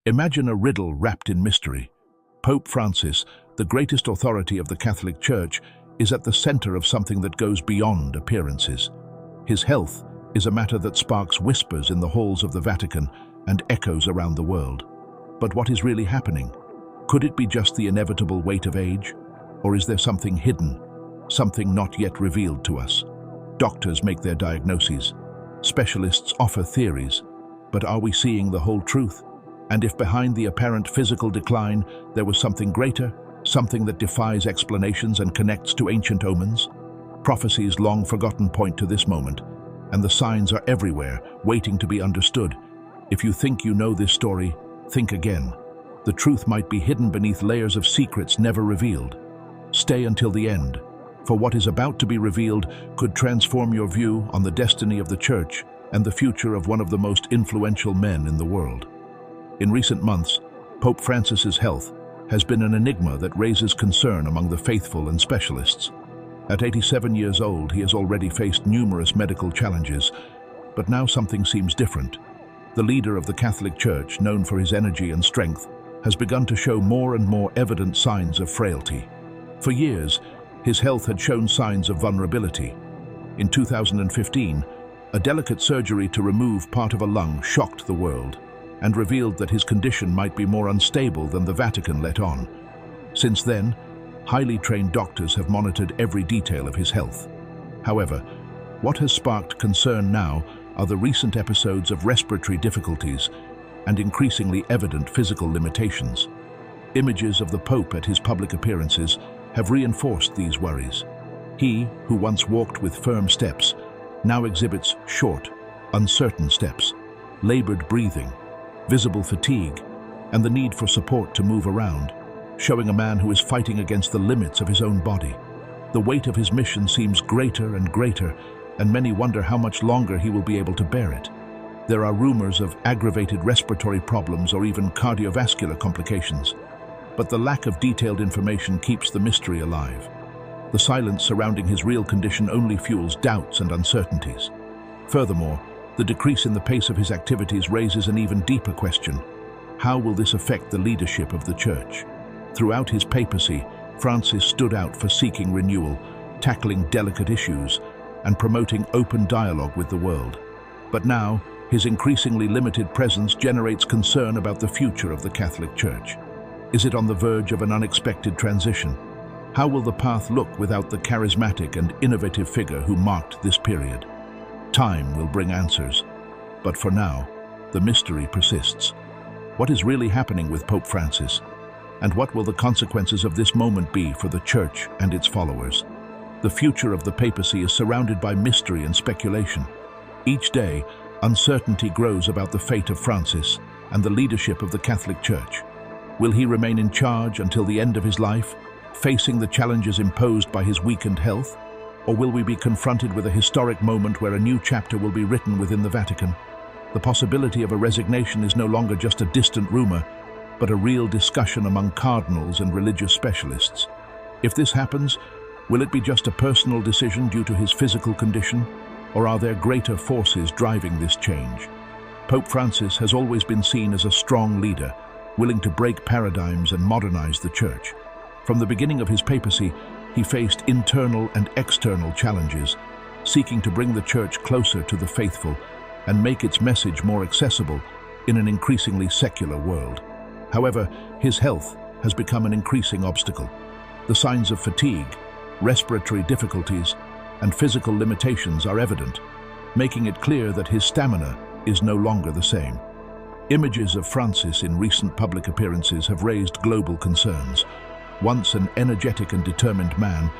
Imagine a riddle wrapped in mystery. Pope Francis, the greatest authority of the Catholic Church, is at the center of something that goes beyond appearances. His health is a matter that sparks whispers in the halls of the Vatican and echoes around the world. But what is really happening? Could it be just the inevitable weight of age? Or is there something hidden, something not yet revealed to us? Doctors make their diagnoses. Specialists offer theories. But are we seeing the whole truth? And if behind the apparent physical decline there was something greater, something that defies explanations and connects to ancient omens? Prophecies long forgotten point to this moment, and the signs are everywhere, waiting to be understood. If you think you know this story, think again. The truth might be hidden beneath layers of secrets never revealed. Stay until the end, for what is about to be revealed could transform your view on the destiny of the Church and the future of one of the most influential men in the world. In recent months, Pope Francis's health has been an enigma that raises concern among the faithful and specialists. At 87 years old, he has already faced numerous medical challenges, but now something seems different. The leader of the Catholic Church, known for his energy and strength, has begun to show more and more evident signs of frailty. For years, his health had shown signs of vulnerability. In 2015, a delicate surgery to remove part of a lung shocked the world and revealed that his condition might be more unstable than the Vatican let on. Since then, highly trained doctors have monitored every detail of his health. However, what has sparked concern now are the recent episodes of respiratory difficulties and increasingly evident physical limitations. Images of the Pope at his public appearances have reinforced these worries. He, who once walked with firm steps, now exhibits short, uncertain steps, labored breathing, visible fatigue, and the need for support to move around, showing a man who is fighting against the limits of his own body. The weight of his mission seems greater and greater, and many wonder how much longer he will be able to bear it. There are rumors of aggravated respiratory problems or even cardiovascular complications, but the lack of detailed information keeps the mystery alive. The silence surrounding his real condition only fuels doubts and uncertainties. Furthermore, the decrease in the pace of his activities raises an even deeper question. How will this affect the leadership of the Church? Throughout his papacy, Francis stood out for seeking renewal, tackling delicate issues, and promoting open dialogue with the world. But now, his increasingly limited presence generates concern about the future of the Catholic Church. Is it on the verge of an unexpected transition? How will the path look without the charismatic and innovative figure who marked this period? Time will bring answers, but for now, the mystery persists. What is really happening with Pope Francis? And what will the consequences of this moment be for the Church and its followers? The future of the papacy is surrounded by mystery and speculation. Each day, uncertainty grows about the fate of Francis and the leadership of the Catholic Church. Will he remain in charge until the end of his life, facing the challenges imposed by his weakened health? Or will we be confronted with a historic moment where a new chapter will be written within the Vatican? The possibility of a resignation is no longer just a distant rumor, but a real discussion among cardinals and religious specialists. If this happens, will it be just a personal decision due to his physical condition, or are there greater forces driving this change? Pope Francis has always been seen as a strong leader, willing to break paradigms and modernize the Church. From the beginning of his papacy, he faced internal and external challenges, seeking to bring the Church closer to the faithful and make its message more accessible in an increasingly secular world. However, his health has become an increasing obstacle. The signs of fatigue, respiratory difficulties, and physical limitations are evident, making it clear that his stamina is no longer the same. Images of Francis in recent public appearances have raised global concerns. Once an energetic and determined man,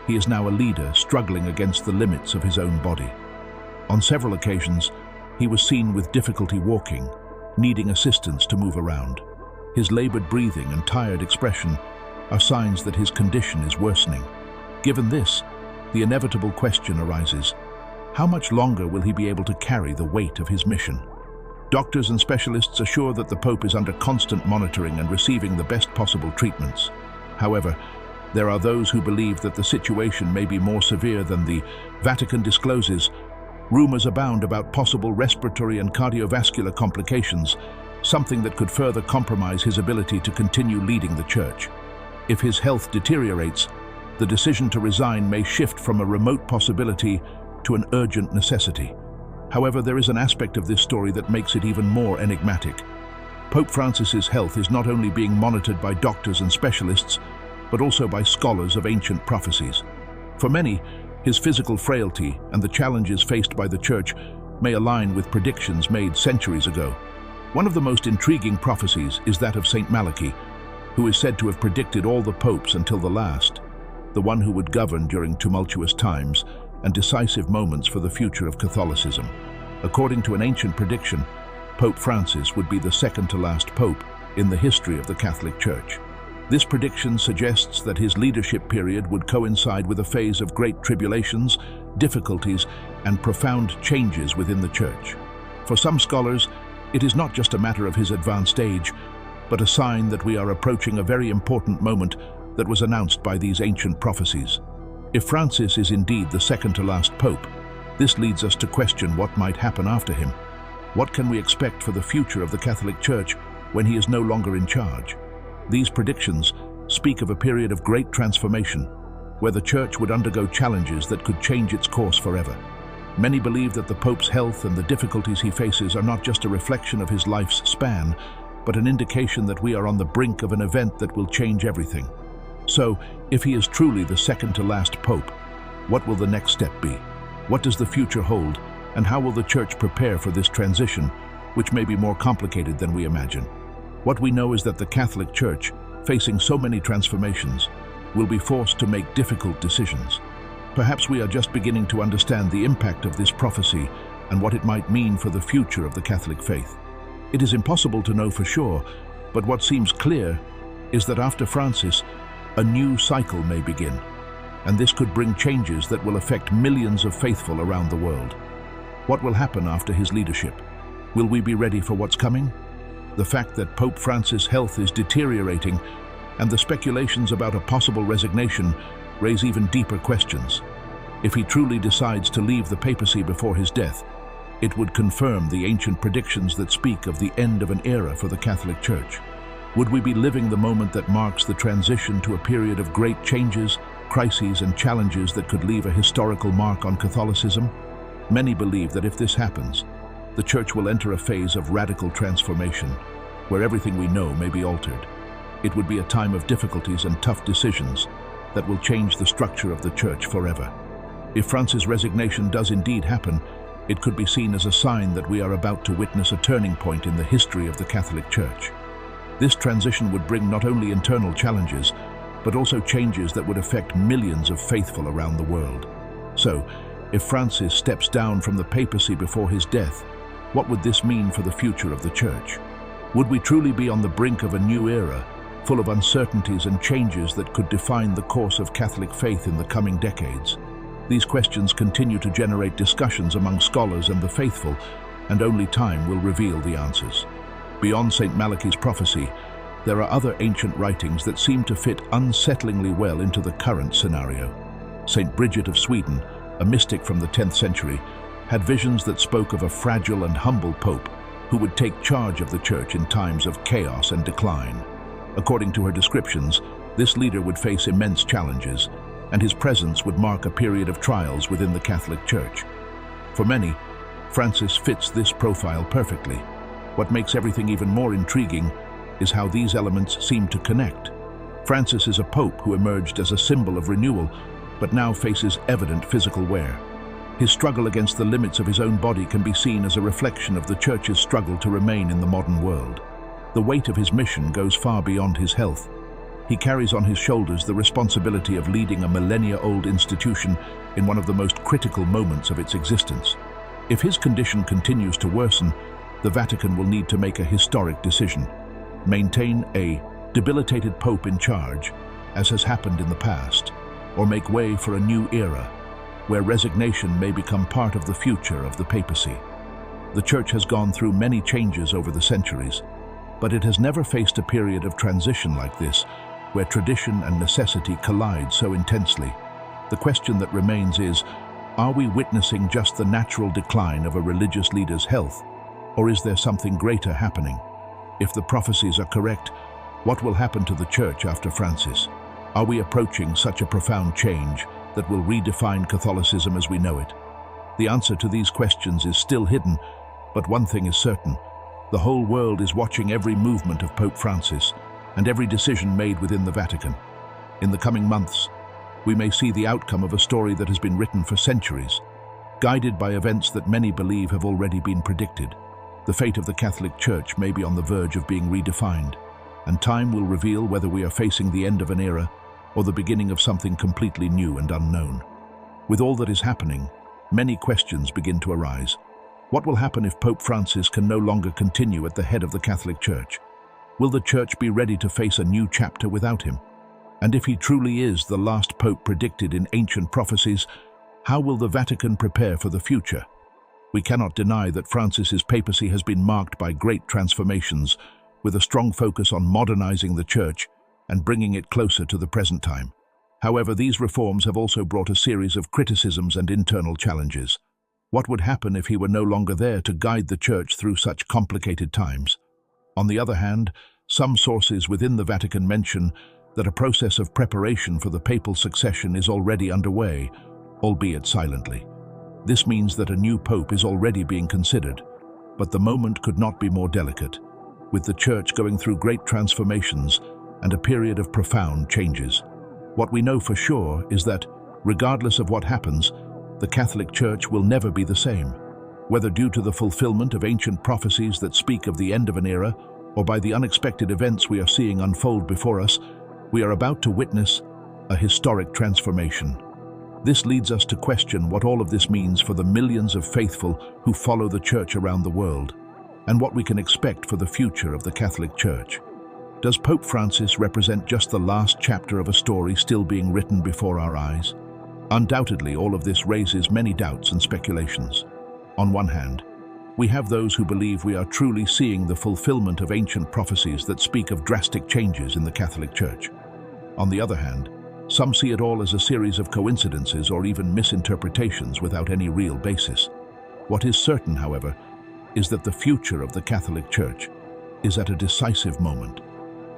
he is now a leader struggling against the limits of his own body. On several occasions, he was seen with difficulty walking, needing assistance to move around. His labored breathing and tired expression are signs that his condition is worsening. Given this, the inevitable question arises: how much longer will he be able to carry the weight of his mission? Doctors and specialists assure that the Pope is under constant monitoring and receiving the best possible treatments. However, there are those who believe that the situation may be more severe than the Vatican discloses. Rumors abound about possible respiratory and cardiovascular complications, something that could further compromise his ability to continue leading the church. If his health deteriorates, the decision to resign may shift from a remote possibility to an urgent necessity. However, there is an aspect of this story that makes it even more enigmatic. Pope Francis's health is not only being monitored by doctors and specialists, but also by scholars of ancient prophecies. For many, his physical frailty and the challenges faced by the church may align with predictions made centuries ago. One of the most intriguing prophecies is that of Saint Malachi, who is said to have predicted all the popes until the last, the one who would govern during tumultuous times and decisive moments for the future of Catholicism. According to an ancient prediction, Pope Francis would be the second to last pope in the history of the Catholic Church. This prediction suggests that his leadership period would coincide with a phase of great tribulations, difficulties, and profound changes within the Church. For some scholars, it is not just a matter of his advanced age, but a sign that we are approaching a very important moment that was announced by these ancient prophecies. If Francis is indeed the second to last pope, this leads us to question what might happen after him. What can we expect for the future of the Catholic Church when he is no longer in charge? These predictions speak of a period of great transformation, where the Church would undergo challenges that could change its course forever. Many believe that the Pope's health and the difficulties he faces are not just a reflection of his life's span, but an indication that we are on the brink of an event that will change everything. So, if he is truly the second to last Pope, what will the next step be? What does the future hold, and how will the Church prepare for this transition, which may be more complicated than we imagine? What we know is that the Catholic Church, facing so many transformations, will be forced to make difficult decisions. Perhaps we are just beginning to understand the impact of this prophecy and what it might mean for the future of the Catholic faith. It is impossible to know for sure, but what seems clear is that after Francis, a new cycle may begin, and this could bring changes that will affect millions of faithful around the world. What will happen after his leadership? Will we be ready for what's coming? The fact that Pope Francis' health is deteriorating and the speculations about a possible resignation raise even deeper questions. If he truly decides to leave the papacy before his death, it would confirm the ancient predictions that speak of the end of an era for the Catholic Church. Would we be living the moment that marks the transition to a period of great changes, crises, and challenges that could leave a historical mark on Catholicism? Many believe that if this happens, the Church will enter a phase of radical transformation, where everything we know may be altered. It would be a time of difficulties and tough decisions that will change the structure of the Church forever. If Francis' resignation does indeed happen, it could be seen as a sign that we are about to witness a turning point in the history of the Catholic Church. This transition would bring not only internal challenges, but also changes that would affect millions of faithful around the world. So, if Francis steps down from the papacy before his death, what would this mean for the future of the Church? Would we truly be on the brink of a new era, full of uncertainties and changes that could define the course of Catholic faith in the coming decades? These questions continue to generate discussions among scholars and the faithful, and only time will reveal the answers. Beyond St. Malachi's prophecy, there are other ancient writings that seem to fit unsettlingly well into the current scenario. St. Bridget of Sweden, a mystic from the 10th century, had visions that spoke of a fragile and humble pope who would take charge of the Church in times of chaos and decline. According to her descriptions, this leader would face immense challenges, and his presence would mark a period of trials within the Catholic Church. For many, Francis fits this profile perfectly. What makes everything even more intriguing is how these elements seem to connect. Francis is a pope who emerged as a symbol of renewal, but now faces evident physical wear. His struggle against the limits of his own body can be seen as a reflection of the Church's struggle to remain in the modern world. The weight of his mission goes far beyond his health. He carries on his shoulders the responsibility of leading a millennia-old institution in one of the most critical moments of its existence. If his condition continues to worsen, the Vatican will need to make a historic decision: maintain a debilitated pope in charge, as has happened in the past, or make way for a new era, where resignation may become part of the future of the papacy. The Church has gone through many changes over the centuries, but it has never faced a period of transition like this, where tradition and necessity collide so intensely. The question that remains is, are we witnessing just the natural decline of a religious leader's health, or is there something greater happening? If the prophecies are correct, what will happen to the Church after Francis? Are we approaching such a profound change that will redefine Catholicism as we know it? The answer to these questions is still hidden, but one thing is certain. The whole world is watching every movement of Pope Francis and every decision made within the Vatican. In the coming months, we may see the outcome of a story that has been written for centuries, guided by events that many believe have already been predicted. The fate of the Catholic Church may be on the verge of being redefined, and time will reveal whether we are facing the end of an era or the beginning of something completely new and unknown. With all that is happening, many questions begin to arise. What will happen if Pope Francis can no longer continue at the head of the Catholic Church? Will the Church be ready to face a new chapter without him? And if he truly is the last pope predicted in ancient prophecies, how will the Vatican prepare for the future? We cannot deny that Francis's papacy has been marked by great transformations, with a strong focus on modernizing the Church and bringing it closer to the present time. However, these reforms have also brought a series of criticisms and internal challenges. What would happen if he were no longer there to guide the Church through such complicated times? On the other hand, some sources within the Vatican mention that a process of preparation for the papal succession is already underway, albeit silently. This means that a new pope is already being considered, but the moment could not be more delicate, with the Church going through great transformations and a period of profound changes. What we know for sure is that, regardless of what happens, the Catholic Church will never be the same. Whether due to the fulfillment of ancient prophecies that speak of the end of an era, or by the unexpected events we are seeing unfold before us, we are about to witness a historic transformation. This leads us to question what all of this means for the millions of faithful who follow the Church around the world, and what we can expect for the future of the Catholic Church. Does Pope Francis represent just the last chapter of a story still being written before our eyes? Undoubtedly, all of this raises many doubts and speculations. On one hand, we have those who believe we are truly seeing the fulfillment of ancient prophecies that speak of drastic changes in the Catholic Church. On the other hand, some see it all as a series of coincidences or even misinterpretations without any real basis. What is certain, however, is that the future of the Catholic Church is at a decisive moment.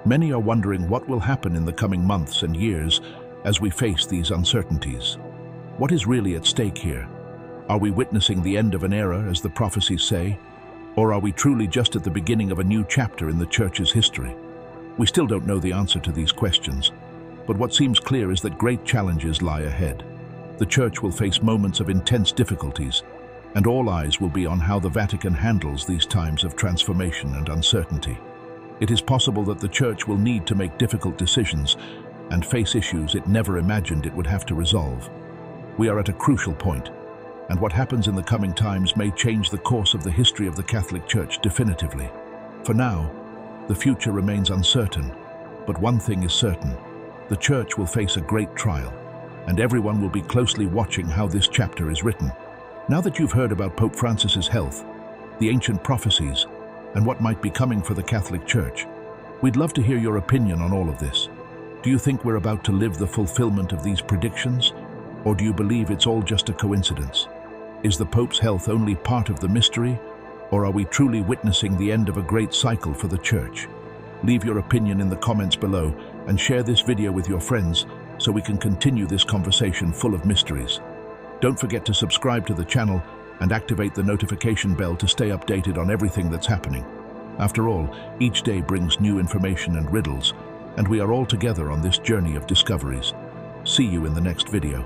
Many are wondering what will happen in the coming months and years as we face these uncertainties. What is really at stake here? Are we witnessing the end of an era, as the prophecies say? Or are we truly just at the beginning of a new chapter in the Church's history? We still don't know the answer to these questions, but what seems clear is that great challenges lie ahead. The Church will face moments of intense difficulties, and all eyes will be on how the Vatican handles these times of transformation and uncertainty. It is possible that the Church will need to make difficult decisions and face issues it never imagined it would have to resolve. We are at a crucial point, and what happens in the coming times may change the course of the history of the Catholic Church definitively. For now, the future remains uncertain, but one thing is certain: the Church will face a great trial, and everyone will be closely watching how this chapter is written. Now that you've heard about Pope Francis's health, the ancient prophecies, and what might be coming for the Catholic Church, we'd love to hear your opinion on all of this. Do you think we're about to live the fulfillment of these predictions, or do you believe it's all just a coincidence? Is the Pope's health only part of the mystery, or are we truly witnessing the end of a great cycle for the Church? Leave your opinion in the comments below and share this video with your friends so we can continue this conversation full of mysteries. Don't forget to subscribe to the channel and activate the notification bell to stay updated on everything that's happening. After all, each day brings new information and riddles, and we are all together on this journey of discoveries. See you in the next video.